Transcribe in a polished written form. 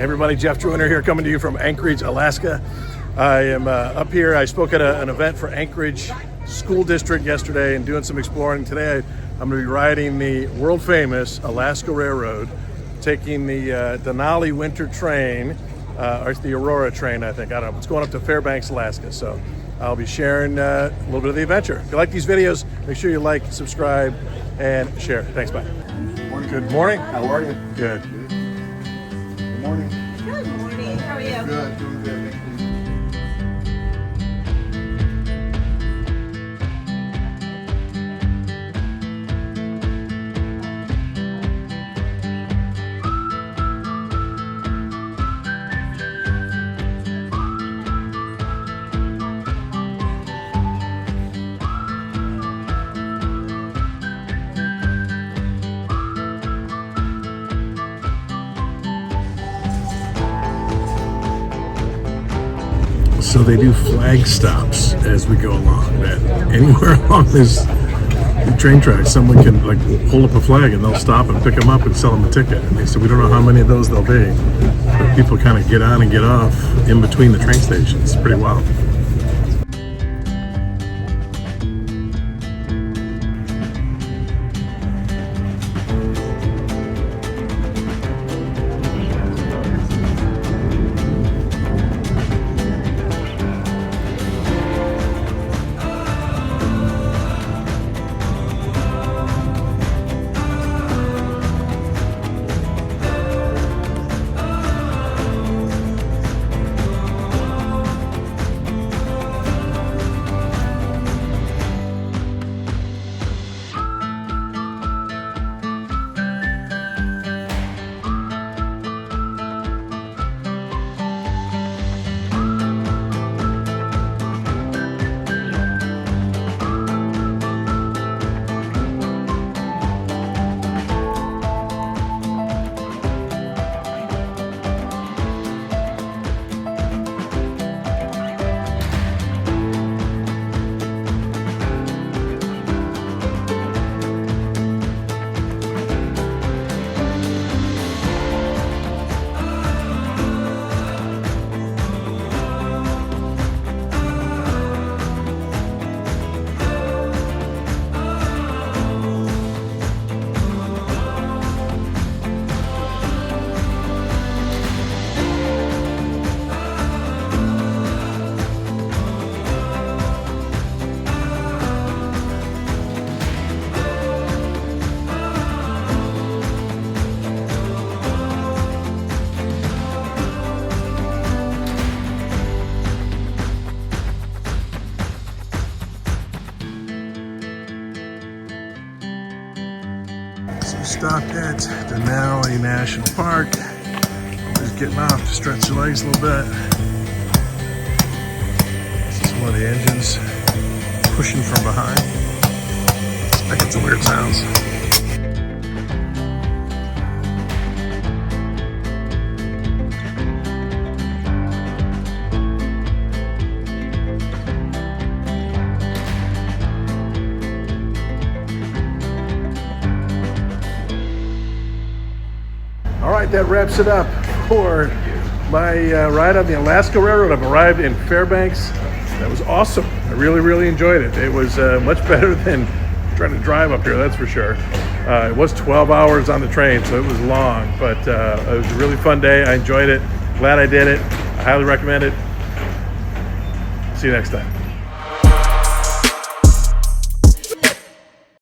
Everybody, Jeff Joyner here, coming to you from Anchorage, Alaska. I am up here. I spoke at an event for Anchorage School District yesterday and doing some exploring. Today I'm going to be riding the world famous Alaska Railroad, taking the Denali Winter Train, or it's the Aurora train, I think. I don't know. It's going up to Fairbanks, Alaska. So I'll be sharing a little bit of the adventure. If you like these videos, make sure you like, subscribe, and share. Thanks, bye. Good morning. How are you? Good. Good morning. Good morning. How are you? Good, doing good. Thank you. So they do flag stops as we go along. That anywhere along this train track, someone can like hold up a flag and they'll stop and pick them up and sell them a ticket. And they said we don't know how many of those there'll be, but people kind of get on and get off in between the train stations. It's pretty wild. So stopped at Denali National Park. Just getting off to stretch the legs a little bit. This is one of the engines pushing from behind. Making some weird sounds. All right, that wraps it up for my ride on the Alaska Railroad. I've arrived in Fairbanks. That was awesome. I really enjoyed it. It was much better than trying to drive up here, that's for sure. It was 12 hours on the train, so it was long, but it was a really fun day. I enjoyed it. Glad I did it. I highly recommend it. See you next time.